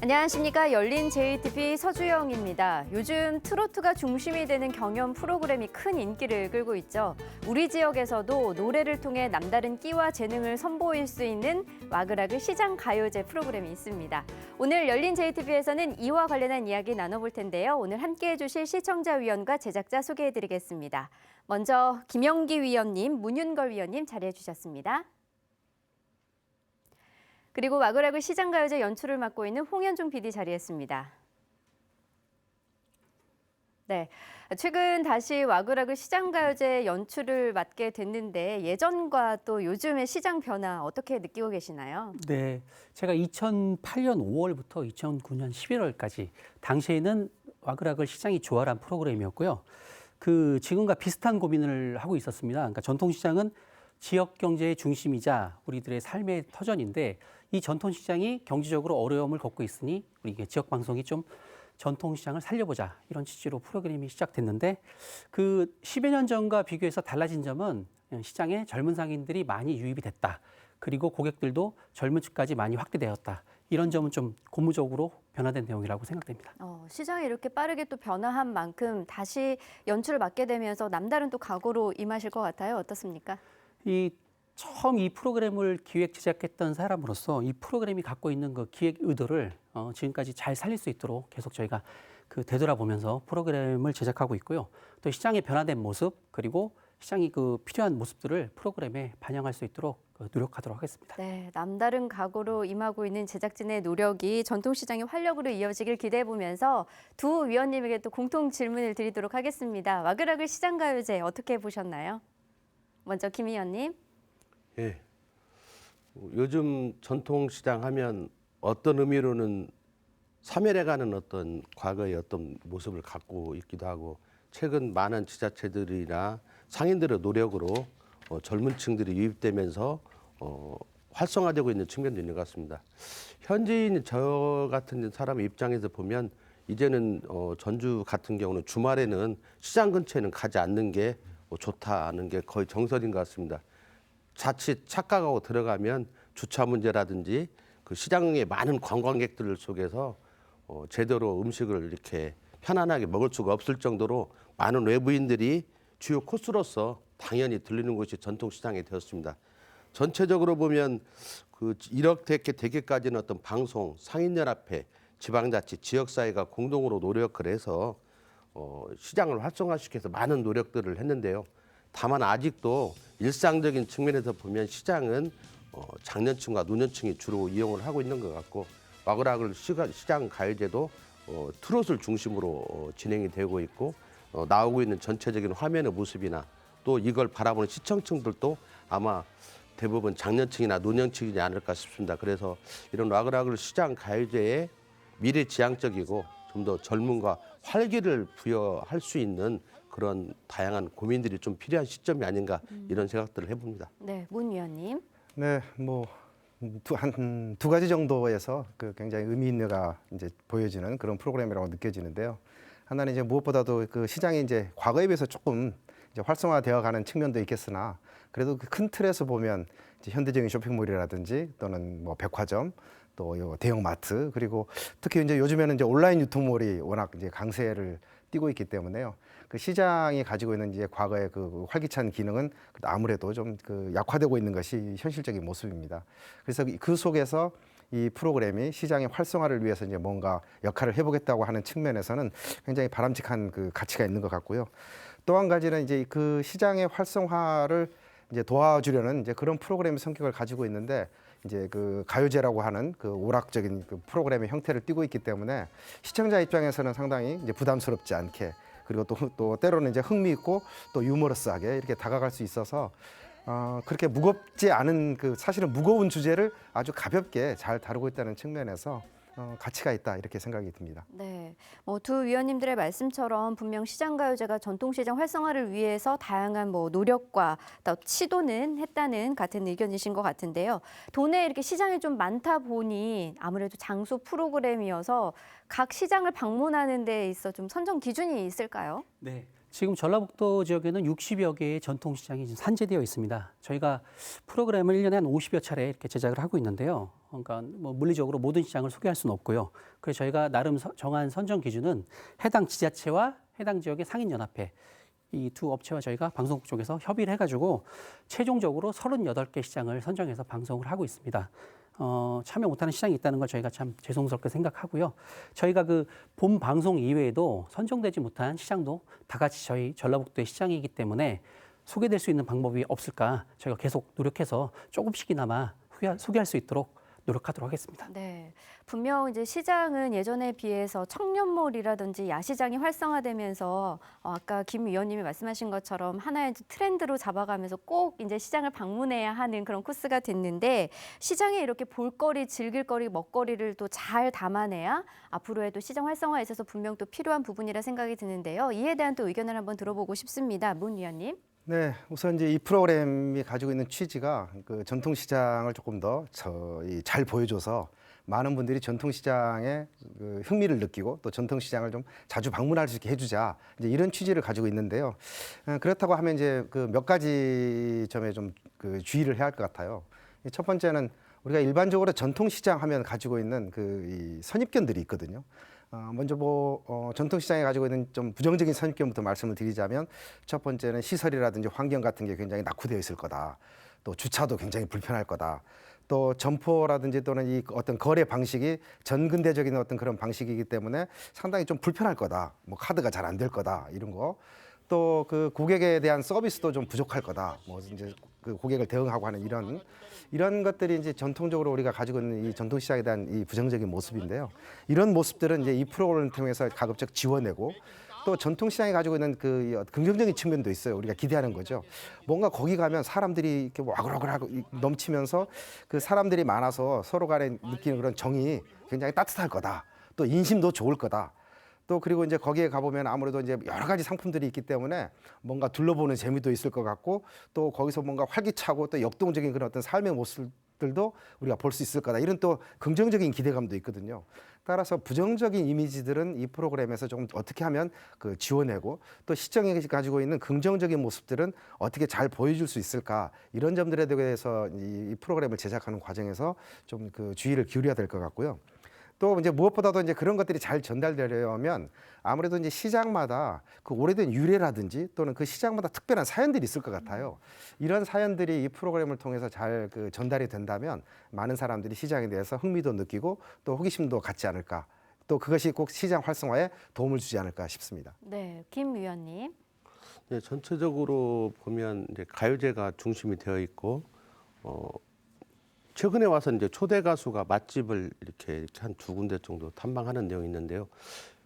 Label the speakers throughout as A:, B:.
A: 안녕하십니까. 열린 JTB 서주영입니다. 요즘 트로트가 중심이 되는 경연 프로그램이 큰 인기를 끌고 있죠. 우리 지역에서도 노래를 통해 남다른 끼와 재능을 선보일 수 있는 와그라그 시장가요제 프로그램이 있습니다. 오늘 열린 JTB에서는 이와 관련한 이야기 나눠볼 텐데요. 오늘 함께해 주실 시청자 위원과 제작자 소개해드리겠습니다. 먼저 김영기 위원님, 문윤걸 위원님 자리해 주셨습니다. 그리고 와그라그 시장가요제 연출을 맡고 있는 홍현종 PD 자리했습니다. 네, 최근 다시 와그라그 시장가요제 연출을 맡게 됐는데 예전과 또 요즘의 시장 변화 어떻게 느끼고 계시나요?
B: 네, 제가 2008년 5월부터 2009년 11월까지 당시에는 와그라그 시장이 조화란 프로그램이었고요. 지금과 비슷한 고민을 하고 있었습니다. 그러니까 전통시장은 지역 경제의 중심이자 우리들의 삶의 터전인데 이 전통시장이 경제적으로 어려움을 겪고 있으니 우리 지역 방송이 좀 전통시장을 살려보자 이런 취지로 프로그램이 시작됐는데 10여 년 전과 비교해서 달라진 점은 시장에 젊은 상인들이 많이 유입이 됐다. 그리고 고객들도 젊은 층까지 많이 확대되었다. 이런 점은 좀 고무적으로 변화된 내용이라고 생각됩니다.
A: 시장이 이렇게 빠르게 또 변화한 만큼 다시 연출을 맡게 되면서 남다른 또 각오로 임하실 것 같아요. 어떻습니까?
B: 처음 이 프로그램을 기획 제작했던 사람으로서 이 프로그램이 갖고 있는 그 기획 의도를 지금까지 잘 살릴 수 있도록 계속 저희가 되돌아보면서 프로그램을 제작하고 있고요. 또 시장의 변화된 모습 그리고 시장이 필요한 모습들을 프로그램에 반영할 수 있도록 노력하도록 하겠습니다.
A: 네, 남다른 각오로 임하고 있는 제작진의 노력이 전통시장의 활력으로 이어지길 기대해 보면서 두 위원님에게 또 공통 질문을 드리도록 하겠습니다. 와그라그 시장가요제 어떻게 보셨나요? 먼저 김 위원님.
C: 예. 요즘 전통시장 하면 어떤 의미로는 사멸해가는 어떤 과거의 어떤 모습을 갖고 있기도 하고 최근 많은 지자체들이나 상인들의 노력으로 젊은 층들이 유입되면서 활성화되고 있는 측면도 있는 것 같습니다. 현지인 저 같은 사람의 입장에서 보면 이제는 전주 같은 경우는 주말에는 시장 근처에는 가지 않는 게 좋다는 게 거의 정설인 것 같습니다. 자칫 착각하고 들어가면 주차 문제라든지 시장에 많은 관광객들 속에서 제대로 음식을 이렇게 편안하게 먹을 수가 없을 정도로 많은 외부인들이 주요 코스로서 당연히 들리는 곳이 전통시장이 되었습니다. 전체적으로 보면 이렇게 되기까지는 어떤 방송, 상인연합회, 지방자치, 지역사회가 공동으로 노력을 해서 시장을 활성화시켜서 많은 노력들을 했는데요. 다만 아직도 일상적인 측면에서 보면 시장은 장년층과 노년층이 주로 이용을 하고 있는 것 같고 와그라그 시장 가요제도 트롯을 중심으로 진행이 되고 있고 나오고 있는 전체적인 화면의 모습이나 또 이걸 바라보는 시청층들도 아마 대부분 장년층이나 노년층이지 않을까 싶습니다. 그래서 이런 와그라그 시장 가요제에 미래지향적이고 좀 더 젊음과 활기를 부여할 수 있는 그런 다양한 고민들이 좀 필요한 시점이 아닌가 이런 생각들을 해봅니다.
A: 네, 문 위원님.
D: 네, 한 두 가지 정도에서 굉장히 의미 있는가 이제 보여지는 그런 프로그램이라고 느껴지는데요. 하나는 이제 무엇보다도 시장이 이제 과거에 비해서 조금 이제 활성화되어가는 측면도 있겠으나 그래도 큰 틀에서 보면 이제 현대적인 쇼핑몰이라든지 또는 백화점 또 대형 마트 그리고 특히 이제 요즘에는 이제 온라인 유통몰이 워낙 이제 강세를 띠고 있기 때문에요. 시장이 가지고 있는 이제 과거의 활기찬 기능은 아무래도 좀 약화되고 있는 것이 현실적인 모습입니다. 그래서 그 속에서 이 프로그램이 시장의 활성화를 위해서 이제 뭔가 역할을 해보겠다고 하는 측면에서는 굉장히 바람직한 가치가 있는 것 같고요. 또 한 가지는 이제 시장의 활성화를 이제 도와주려는 이제 그런 프로그램의 성격을 가지고 있는데 이제 가요제라고 하는 오락적인 프로그램의 형태를 띠고 있기 때문에 시청자 입장에서는 상당히 이제 부담스럽지 않게 그리고 또 때로는 이제 흥미있고 또 유머러스하게 이렇게 다가갈 수 있어서 그렇게 무겁지 않은 사실은 무거운 주제를 아주 가볍게 잘 다루고 있다는 측면에서 가치가 있다 이렇게 생각이 듭니다.
A: 네, 두 위원님들의 말씀처럼 분명 시장가요제가 전통시장 활성화를 위해서 다양한 노력과 또 시도는 했다는 같은 의견이신 것 같은데요. 도내에 이렇게 시장이 좀 많다 보니 아무래도 장소 프로그램이어서 각 시장을 방문하는 데 있어 좀 선정 기준이 있을까요?
B: 네, 지금 전라북도 지역에는 60여 개의 전통시장이 지금 산재되어 있습니다. 저희가 프로그램을 1년에 한 50여 차례 이렇게 제작을 하고 있는데요. 그러니까 뭐 물리적으로 모든 시장을 소개할 수는 없고요. 그래서 저희가 나름 정한 선정 기준은 해당 지자체와 해당 지역의 상인연합회 이 두 업체와 저희가 방송국 쪽에서 협의를 해가지고 최종적으로 38개 시장을 선정해서 방송을 하고 있습니다. 참여 못하는 시장이 있다는 걸 저희가 참 죄송스럽게 생각하고요. 저희가 그 본 방송 이외에도 선정되지 못한 시장도 다 같이 저희 전라북도의 시장이기 때문에 소개될 수 있는 방법이 없을까 저희가 계속 노력해서 조금씩이나마 소개할 수 있도록 노력하도록 하겠습니다.
A: 네, 분명 이제 시장은 예전에 비해서 청년몰이라든지 야시장이 활성화되면서 아까 김 위원님이 말씀하신 것처럼 하나의 트렌드로 잡아가면서 꼭 이제 시장을 방문해야 하는 그런 코스가 됐는데 시장에 이렇게 볼거리, 즐길거리, 먹거리를 또 잘 담아내야 앞으로에도 시장 활성화에 있어서 분명 또 필요한 부분이라 생각이 드는데요. 이에 대한 또 의견을 한번 들어보고 싶습니다. 문 위원님.
D: 네, 우선 이제 이 프로그램이 가지고 있는 취지가 그 전통시장을 조금 더 잘 보여줘서 많은 분들이 전통시장에 그 흥미를 느끼고 또 전통시장을 좀 자주 방문할 수 있게 해주자 이제 이런 취지를 가지고 있는데요. 그렇다고 하면 이제 그 몇 가지 점에 좀 그 주의를 해야 할 것 같아요. 첫 번째는 우리가 일반적으로 전통시장 하면 가지고 있는 이 선입견들이 있거든요. 먼저 전통시장에 가지고 있는 좀 부정적인 선입견부터 말씀을 드리자면 첫 번째는 시설이라든지 환경 같은 게 굉장히 낙후되어 있을 거다. 또 주차도 굉장히 불편할 거다. 또 점포라든지 또는 이 어떤 거래 방식이 전근대적인 어떤 그런 방식이기 때문에 상당히 좀 불편할 거다. 뭐 카드가 잘 안 될 거다. 이런 거. 또 그 고객에 대한 서비스도 좀 부족할 거다. 뭐 이제 그 고객을 대응하고 하는 이런 것들이 이제 전통적으로 우리가 가지고 있는 이 전통시장에 대한 이 부정적인 모습인데요. 이런 모습들은 이제 이 프로그램을 통해서 가급적 지워내고 또 전통시장이 가지고 있는 그 긍정적인 측면도 있어요. 우리가 기대하는 거죠. 뭔가 거기 가면 사람들이 이렇게 와글와글하고 넘치면서 그 사람들이 많아서 서로 간에 느끼는 그런 정이 굉장히 따뜻할 거다. 또 인심도 좋을 거다. 또 그리고 이제 거기에 가보면 아무래도 이제 여러 가지 상품들이 있기 때문에 뭔가 둘러보는 재미도 있을 것 같고 또 거기서 뭔가 활기차고 또 역동적인 그런 어떤 삶의 모습들도 우리가 볼 수 있을 거다. 이런 또 긍정적인 기대감도 있거든요. 따라서 부정적인 이미지들은 이 프로그램에서 좀 어떻게 하면 그 지워내고 또 시장이 가지고 있는 긍정적인 모습들은 어떻게 잘 보여줄 수 있을까 이런 점들에 대해서 이 프로그램을 제작하는 과정에서 좀 그 주의를 기울여야 될 것 같고요. 또 이제 무엇보다도 이제 그런 것들이 잘 전달되려면 아무래도 이제 시장마다 그 오래된 유래라든지 또는 그 시장마다 특별한 사연들이 있을 것 같아요. 이런 사연들이 이 프로그램을 통해서 잘 그 전달이 된다면 많은 사람들이 시장에 대해서 흥미도 느끼고 또 호기심도 갖지 않을까. 또 그것이 꼭 시장 활성화에 도움을 주지 않을까 싶습니다.
A: 네, 김 위원님.
C: 네, 전체적으로 보면 이제 가요제가 중심이 되어 있고 최근에 와서 이제 초대 가수가 맛집을 이렇게 한 두 군데 정도 탐방하는 내용이 있는데요.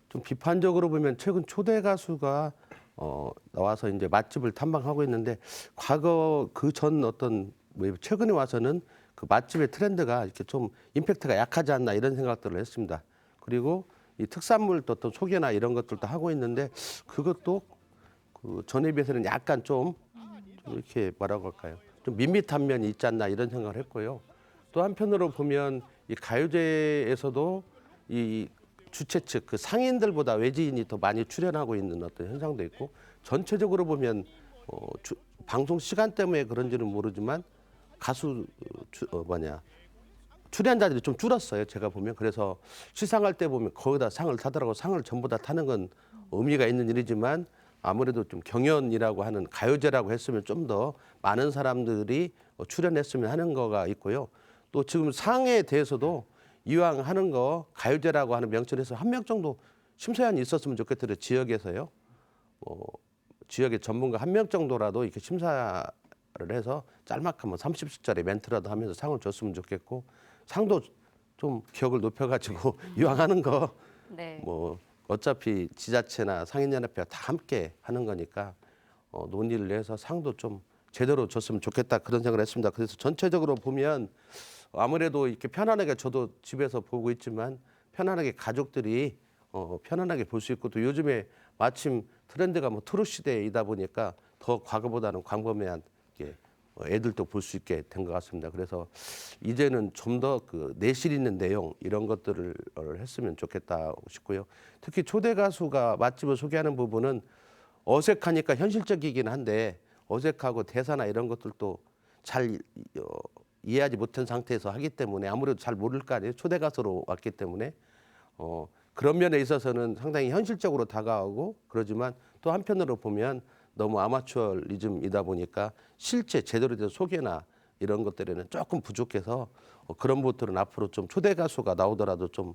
C: 좀 비판적으로 보면 최근 초대 가수가 나와서 이제 맛집을 탐방하고 있는데 과거 그 전 어떤 최근에 와서는 그 맛집의 트렌드가 이렇게 좀 임팩트가 약하지 않나 이런 생각들을 했습니다. 그리고 이 특산물 또 소개나 이런 것들도 하고 있는데 그것도 그 전에 비해서는 약간 좀 이렇게 뭐라고 할까요? 좀 밋밋한 면이 있지 않나 이런 생각을 했고요. 또 한편으로 보면 이 가요제에서도 이 주최 측 그 상인들보다 외지인이 더 많이 출연하고 있는 어떤 현상도 있고 전체적으로 보면 방송 시간 때문에 그런지는 모르지만 가수 출연자들이 좀 줄었어요. 제가 보면 그래서 시상할 때 보면 거기다 상을 타더라고. 상을 전부 다 타는 건 의미가 있는 일이지만 아무래도 좀 경연이라고 하는 가요제라고 했으면 좀 더 많은 사람들이 출연했으면 하는 거가 있고요. 또 지금 상에 대해서도 이왕 하는 거 가요제라고 하는 명칭에서 한 명 정도 심사위원이 있었으면 좋겠더라고요. 지역에서요. 지역의 전문가 한 명 정도라도 이렇게 심사를 해서 짤막한 30초짜리 멘트라도 하면서 상을 줬으면 좋겠고 상도 좀 기억을 높여가지고 이왕 하는 거
A: 네.
C: 어차피 지자체나 상인연합회가 다 함께 하는 거니까 논의를 해서 상도 좀 제대로 줬으면 좋겠다 그런 생각을 했습니다. 그래서 전체적으로 보면 아무래도 이렇게 편안하게 저도 집에서 보고 있지만 편안하게 가족들이 편안하게 볼 수 있고 또 요즘에 마침 트렌드가 트롯 시대이다 보니까 더 과거보다는 광범위한 애들도 볼 수 있게 된 것 같습니다. 그래서 이제는 좀 더 그 내실 있는 내용 이런 것들을 했으면 좋겠다 싶고요. 특히 초대 가수가 맛집을 소개하는 부분은 어색하니까 현실적이긴 한데 어색하고 대사나 이런 것들도 잘 이해하지 못한 상태에서 하기 때문에 아무래도 잘 모를 거 아니에요. 초대 가수로 왔기 때문에 그런 면에 있어서는 상당히 현실적으로 다가오고 그러지만 또 한편으로 보면 너무 아마추어리즘이다 보니까 실제 제대로 된 소개나 이런 것들에는 조금 부족해서 그런 것들은 앞으로 좀 초대 가수가 나오더라도 좀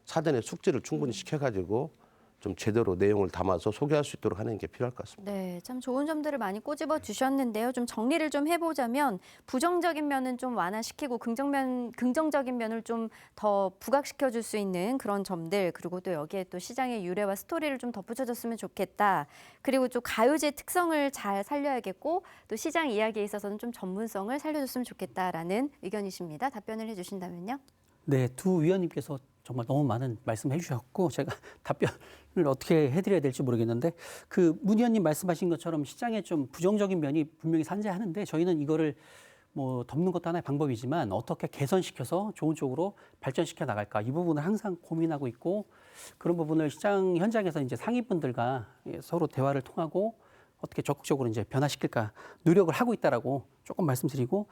C: 사전에 숙지를 충분히 시켜가지고 좀 제대로 내용을 담아서 소개할 수 있도록 하는 게 필요할 것 같습니다.
A: 네, 참 좋은 점들을 많이 꼬집어 주셨는데요. 좀 정리를 좀 해보자면 부정적인 면은 좀 완화시키고 긍정적인 면을 좀 더 부각시켜 줄 수 있는 그런 점들, 그리고 또 여기에 또 시장의 유래와 스토리를 좀 덧붙여줬으면 좋겠다. 그리고 좀 가요제 특성을 잘 살려야겠고 또 시장 이야기에 있어서는 좀 전문성을 살려줬으면 좋겠다라는 의견이십니다. 답변을 해주신다면요.
B: 네, 두 위원님께서 정말 너무 많은 말씀해 주셨고 제가 답변을 어떻게 해드려야 될지 모르겠는데 그 문 의원님 말씀하신 것처럼 시장에 좀 부정적인 면이 분명히 산재하는데 저희는 이거를 뭐 덮는 것도 하나의 방법이지만 어떻게 개선시켜서 좋은 쪽으로 발전시켜 나갈까 이 부분을 항상 고민하고 있고 그런 부분을 시장 현장에서 이제 상인분들과 서로 대화를 통하고 어떻게 적극적으로 이제 변화시킬까 노력을 하고 있다라고 조금 말씀드리고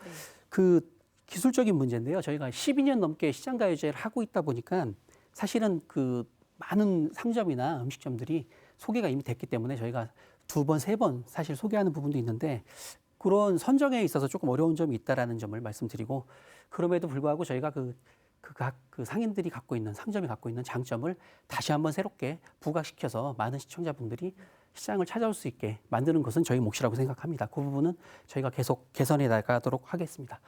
B: 그 기술적인 문제인데요. 저희가 12년 넘게 시장가요제를 하고 있다 보니까 사실은 그 많은 상점이나 음식점들이 소개가 이미 됐기 때문에 저희가 2번, 3번 사실 소개하는 부분도 있는데 그런 선정에 있어서 조금 어려운 점이 있다라는 점을 말씀드리고 그럼에도 불구하고 저희가 각 상인들이 갖고 있는 상점이 갖고 있는 장점을 다시 한번 새롭게 부각시켜서 많은 시청자분들이 시장을 찾아올 수 있게 만드는 것은 저희 몫이라고 생각합니다. 그 부분은 저희가 계속 개선해 나가도록 하겠습니다.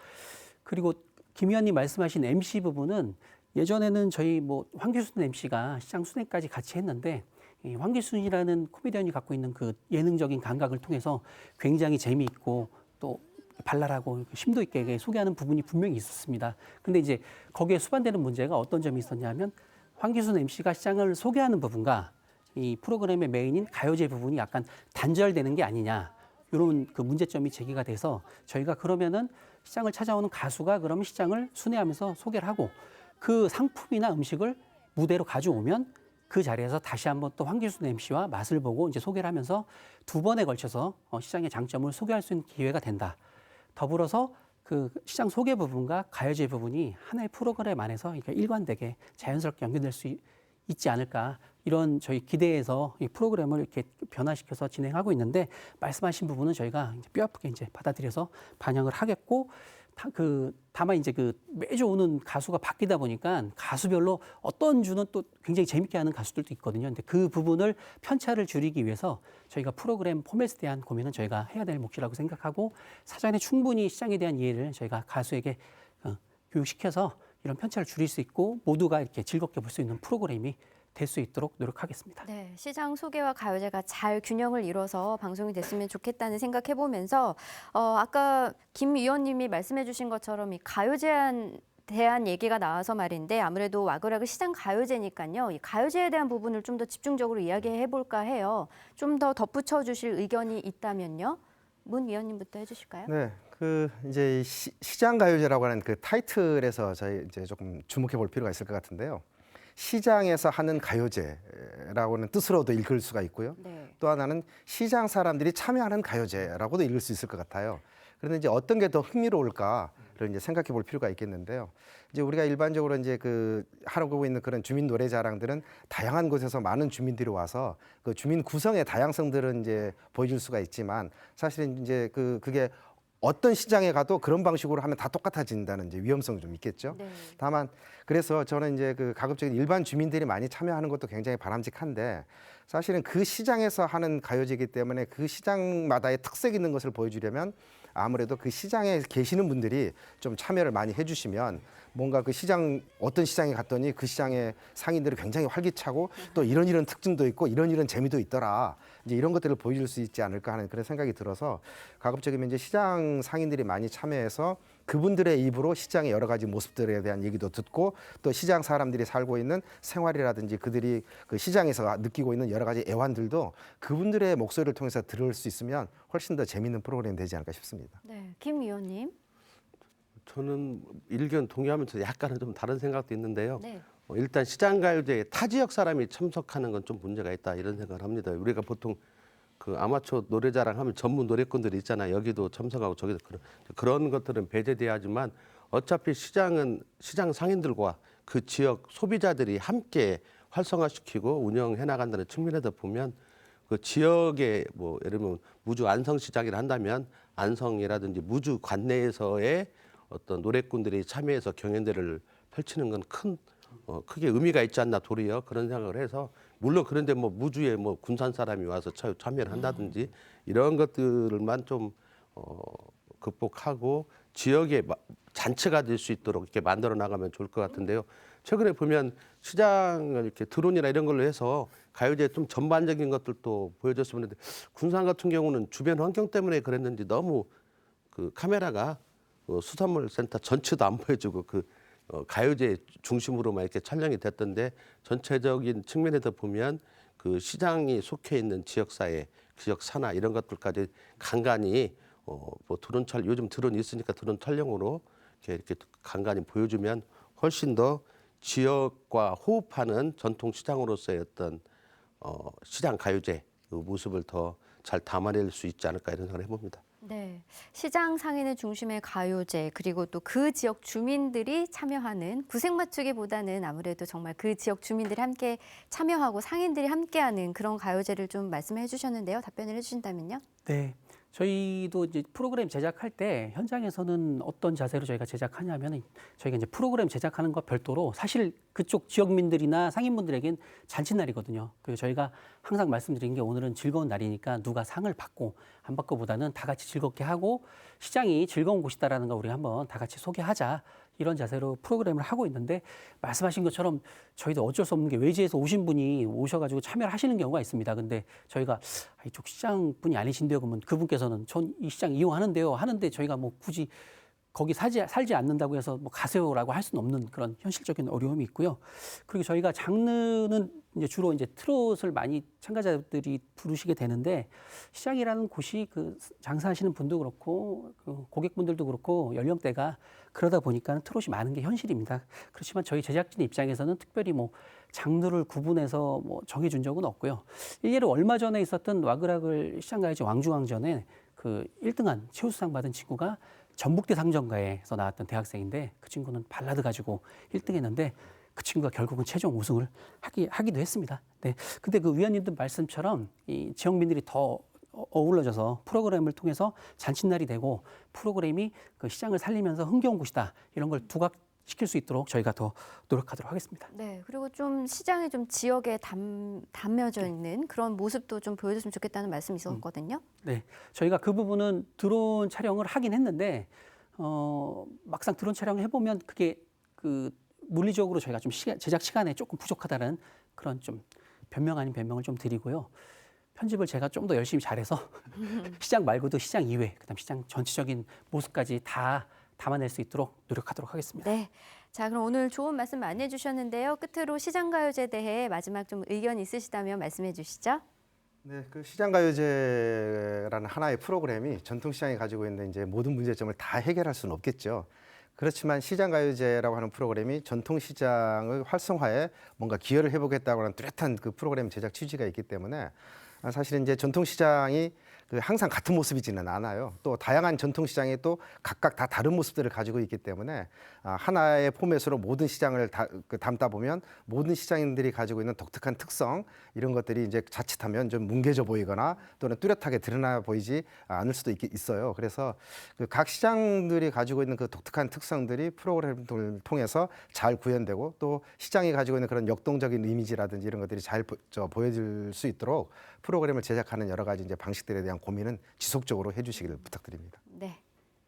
B: 그리고 김 의원님 말씀하신 MC 부분은 예전에는 저희 뭐 황기순 MC가 시장 순회까지 같이 했는데 이 황기순이라는 코미디언이 갖고 있는 그 예능적인 감각을 통해서 굉장히 재미있고 또 발랄하고 심도 있게 소개하는 부분이 분명히 있었습니다. 근데 이제 거기에 수반되는 문제가 어떤 점이 있었냐면 황기순 MC가 시장을 소개하는 부분과 이 프로그램의 메인인 가요제 부분이 약간 단절되는 게 아니냐. 이런 그 문제점이 제기가 돼서 저희가 그러면은 시장을 찾아오는 가수가 그러면 시장을 순회하면서 소개를 하고 그 상품이나 음식을 무대로 가져오면 그 자리에서 다시 한번 또 황기순 MC와 맛을 보고 이제 소개를 하면서 2번에 걸쳐서 시장의 장점을 소개할 수 있는 기회가 된다. 더불어서 그 시장 소개 부분과 가요제 부분이 하나의 프로그램 안에서 이렇게 일관되게 자연스럽게 연결될 수 있지 않을까 이런 저희 기대에서 이 프로그램을 이렇게 변화시켜서 진행하고 있는데 말씀하신 부분은 저희가 이제 뼈아프게 이제 받아들여서 반영을 하겠고 다만 이제 그 매주 오는 가수가 바뀌다 보니까 가수별로 어떤 주는 또 굉장히 재밌게 하는 가수들도 있거든요. 근데 그 부분을 편차를 줄이기 위해서 저희가 프로그램 포맷에 대한 고민은 저희가 해야 될 몫이라고 생각하고 사전에 충분히 시장에 대한 이해를 저희가 가수에게 교육시켜서 이런 편차를 줄일 수 있고 모두가 이렇게 즐겁게 볼 수 있는 프로그램이 될 수 있도록 노력하겠습니다.
A: 네, 시장 소개와 가요제가 잘 균형을 이뤄서 방송이 됐으면 좋겠다는 생각해보면서 아까 김 의원님이 말씀해주신 것처럼 이 가요제에 대한 얘기가 나와서 말인데 아무래도 와그라그 시장 가요제니까요. 이 가요제에 대한 부분을 좀 더 집중적으로 이야기해볼까 해요. 좀 더 덧붙여 주실 의견이 있다면요. 문 의원님부터 해주실까요?
D: 네, 그 이제 시장 가요제라고 하는 그 타이틀에서 저희 이제 조금 주목해 볼 필요가 있을 것 같은데요. 시장에서 하는 가요제라고는 뜻으로도 읽을 수가 있고요.
A: 네.
D: 또 하나는 시장 사람들이 참여하는 가요제라고도 읽을 수 있을 것 같아요. 그런데 이제 어떤 게 더 흥미로울까를 이제 생각해 볼 필요가 있겠는데요. 이제 우리가 일반적으로 이제 그 하고 있는 그런 주민 노래 자랑들은 다양한 곳에서 많은 주민들이 와서 그 주민 구성의 다양성들은 이제 보여줄 수가 있지만 사실은 이제 그게 어떤 시장에 가도 그런 방식으로 하면 다 똑같아진다는 이제 위험성이 좀 있겠죠.
A: 네.
D: 다만 그래서 저는 이제 그 가급적인 일반 주민들이 많이 참여하는 것도 굉장히 바람직한데 사실은 그 시장에서 하는 가요제이기 때문에 그 시장마다의 특색 있는 것을 보여주려면 아무래도 그 시장에 계시는 분들이 좀 참여를 많이 해주시면 뭔가 그 시장 어떤 시장에 갔더니 그 시장의 상인들이 굉장히 활기차고 또 이런 특징도 있고 이런 재미도 있더라. 이제 이런 것들을 보여줄 수 있지 않을까 하는 그런 생각이 들어서 가급적이면 이제 시장 상인들이 많이 참여해서 그분들의 입으로 시장의 여러 가지 모습들에 대한 얘기도 듣고 또 시장 사람들이 살고 있는 생활이라든지 그들이 그 시장에서 느끼고 있는 여러 가지 애환들도 그분들의 목소리를 통해서 들을 수 있으면 훨씬 더 재미있는 프로그램이 되지 않을까 싶습니다.
A: 네, 김 의원님.
C: 저는 일견 동의하면서 약간은 좀 다른 생각도 있는데요.
A: 네.
C: 일단 시장가요제에 타 지역 사람이 참석하는 건 좀 문제가 있다 이런 생각을 합니다. 우리가 보통 그 아마추어 노래자랑 하면 전문 노래꾼들이 있잖아요. 여기도 참석하고 저기도 그런 것들은 배제돼야지만 어차피 시장은 시장 상인들과 그 지역 소비자들이 함께 활성화시키고 운영해 나간다는 측면에서 보면 그 지역의 뭐 예를 들면 무주 안성시장이라 한다면 안성이라든지 무주 관내에서의 어떤 노래꾼들이 참여해서 경연대를 펼치는 건 크게 의미가 있지 않나 도리어 그런 생각을 해서 물론 그런데 뭐 무주에 뭐 군산 사람이 와서 참여를 한다든지 이런 것들만 좀 극복하고 지역의 잔치가 될 수 있도록 이렇게 만들어 나가면 좋을 것 같은데요. 최근에 보면 시장을 이렇게 드론이나 이런 걸로 해서 가요제 좀 전반적인 것들도 보여줬으면 했는데 군산 같은 경우는 주변 환경 때문에 그랬는지 너무 그 카메라가 수산물 센터 전체도 안 보여주고 가요제 중심으로만 이렇게 촬영이 됐던데 전체적인 측면에서 보면 그 시장이 속해 있는 지역사회, 지역 산하 이런 것들까지 간간히 뭐 요즘 드론이 있으니까 드론 촬영으로 이렇게 간간히 보여주면 훨씬 더 지역과 호흡하는 전통 시장으로서의 어떤 시장 가요제 그 모습을 더 잘 담아낼 수 있지 않을까 이런 생각을 해봅니다.
A: 네, 시장 상인의 중심의 가요제 그리고 또 그 지역 주민들이 참여하는 구색 맞추기보다는 아무래도 정말 그 지역 주민들이 함께 참여하고 상인들이 함께하는 그런 가요제를 좀 말씀해 주셨는데요. 답변을 해주신다면요.
B: 네. 저희도 이제 프로그램 제작할 때 현장에서는 어떤 자세로 저희가 제작하냐면 저희가 이제 프로그램 제작하는 것 별도로 사실 그쪽 지역민들이나 상인분들에겐 잔칫날이거든요. 그리고 저희가 항상 말씀드린 게 오늘은 즐거운 날이니까 누가 상을 받고 안 받고보다는 다 같이 즐겁게 하고 시장이 즐거운 곳이다라는 거 우리가 한번 다 같이 소개하자. 이런 자세로 프로그램을 하고 있는데 말씀하신 것처럼 저희도 어쩔 수 없는 게 외지에서 오신 분이 오셔가지고 참여를 하시는 경우가 있습니다. 근데 저희가 이쪽 시장 분이 아니신데요. 그러면 그분께서는 전 이 시장 이용하는데요. 하는데 저희가 뭐 굳이 거기 살지 않는다고 해서 뭐 가세요라고 할 수는 없는 그런 현실적인 어려움이 있고요. 그리고 저희가 장르는 이제 주로 이제 트롯을 많이 참가자들이 부르시게 되는데 시장이라는 곳이 그 장사하시는 분도 그렇고 그 고객분들도 그렇고 연령대가 그러다 보니까 트롯이 많은 게 현실입니다. 그렇지만 저희 제작진 입장에서는 특별히 뭐 장르를 구분해서 뭐 정해준 적은 없고요. 일례로 얼마 전에 있었던 와그락을 시장가요제 왕중왕전에 그 1등한 최우수상 받은 친구가 전북대 상정가에서 나왔던 대학생인데 그 친구는 발라드 가지고 1등했는데 그 친구가 결국은 최종 우승을 하기도 했습니다. 네. 근데 그 위원님들 말씀처럼 이 지역민들이 더 어우러져서 프로그램을 통해서 잔칫날이 되고 프로그램이 그 시장을 살리면서 흥겨운 곳이다. 이런 걸 부각시킬 수 있도록 저희가 더 노력하도록 하겠습니다.
A: 네, 그리고 좀 시장이 좀 지역에 담겨져 있는 그런 모습도 좀 보여줬으면 좋겠다는 말씀이 있었거든요.
B: 네, 저희가 그 부분은 드론 촬영을 하긴 했는데 막상 드론 촬영을 해보면 그게 그 물리적으로 저희가 좀 제작 시간에 조금 부족하다는 그런 좀 변명 아닌 변명을 좀 드리고요. 편집을 제가 좀 더 열심히 잘해서 시장 말고도 시장 이외, 그다음 시장 전체적인 모습까지 다 담아낼 수 있도록 노력하도록 하겠습니다.
A: 네. 자, 그럼 오늘 좋은 말씀 많이 해주셨는데요. 끝으로 시장가요제에 대해 마지막 좀 의견 있으시다면 말씀해 주시죠.
D: 네, 그 시장가요제라는 하나의 프로그램이 전통시장이 가지고 있는 이제 모든 문제점을 다 해결할 수는 없겠죠. 그렇지만 시장가요제라고 하는 프로그램이 전통시장의 활성화에 뭔가 기여를 해보겠다고 하는 뚜렷한 그 프로그램 제작 취지가 있기 때문에 사실은 이제 전통시장이 항상 같은 모습이지는 않아요. 또 다양한 전통시장이 또 각각 다 다른 모습들을 가지고 있기 때문에 하나의 포맷으로 모든 시장을 담다 보면 모든 시장인들이 가지고 있는 독특한 특성 이런 것들이 이제 자칫하면 좀 뭉개져 보이거나 또는 뚜렷하게 드러나 보이지 않을 수도 있어요. 그래서 그 각 시장들이 가지고 있는 그 독특한 특성들이 프로그램을 통해서 잘 구현되고 또 시장이 가지고 있는 그런 역동적인 이미지라든지 이런 것들이 잘 보여질 수 있도록 프로그램을 제작하는 여러 가지 이제 방식들에 대한 고민은 지속적으로 해주시기를 부탁드립니다.
A: 네,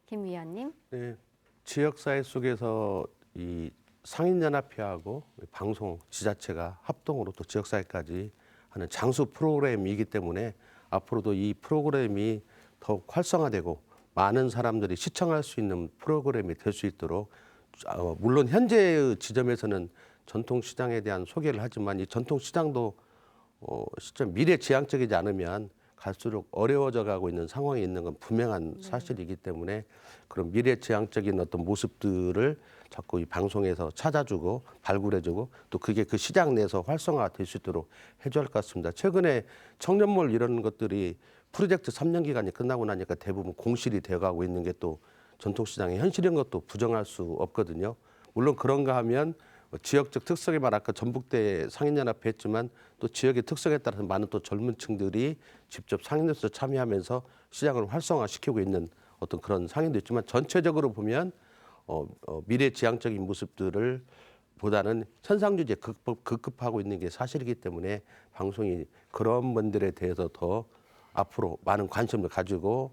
A: 김 위원님.
C: 네, 지역사회 속에서 이 상인연합회하고 방송 지자체가 합동으로 또 지역사회까지 하는 장수 프로그램이기 때문에 앞으로도 이 프로그램이 더욱 활성화되고 많은 사람들이 시청할 수 있는 프로그램이 될 수 있도록 물론 현재의 지점에서는 전통시장에 대한 소개를 하지만 이 전통시장도 실제 미래지향적이지 않으면 갈수록 어려워져 가고 있는 상황에 있는 건 분명한 사실이기 때문에 그런 미래지향적인 어떤 모습들을 자꾸 이 방송에서 찾아주고 발굴해주고 또 그게 그 시장 내에서 활성화될 수 있도록 해줘야 할 것 같습니다. 최근에 청년몰 이런 것들이 프로젝트 3년 기간이 끝나고 나니까 대부분 공실이 되어가고 있는 게 또 전통시장의 현실인 것도 부정할 수 없거든요. 물론 그런가 하면 지역적 특성에 말한 아까 전북대 상인연합회 했지만 또 지역의 특성에 따라서 많은 또 젊은 층들이 직접 상인에서 참여하면서 시장을 활성화시키고 있는 어떤 그런 상인도 있지만 전체적으로 보면 미래지향적인 모습들을 보다는 현상주의에 급급하고 있는 게 사실이기 때문에 방송이 그런 분들에 대해서 더 앞으로 많은 관심을 가지고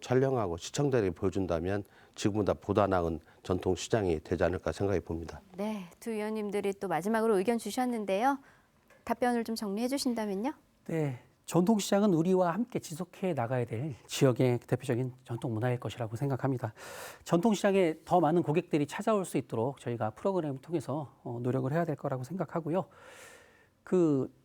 C: 촬영하고 시청자에게 보여준다면 지금보다 보다 나은 전통시장이 되지 않을까 생각해 봅니다.
A: 네, 두 의원님들이 또 마지막으로 의견 주셨는데요. 답변을 좀 정리해 주신다면요.
B: 네, 전통시장은 우리와 함께 지속해 나가야 될 지역의 대표적인 전통 문화일 것이라고 생각합니다. 전통시장에 더 많은 고객들이 찾아올 수 있도록 저희가 프로그램을 통해서 노력을 해야 될 거라고 생각하고요.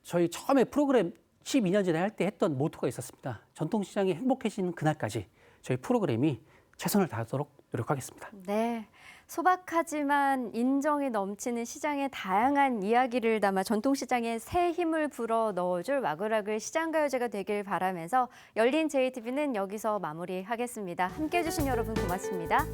B: 저희 처음에 프로그램 12년 전에 할 때 했던 모토가 있었습니다. 전통시장이 행복해지는 그날까지 저희 프로그램이 최선을 다하도록 노력하겠습니다.
A: 네, 소박하지만 인정이 넘치는 시장의 다양한 이야기를 담아 전통시장에 새 힘을 불어 넣어줄 와글와글 시장가요제가 되길 바라면서 열린 JTB는 여기서 마무리하겠습니다. 함께해 주신 여러분 고맙습니다.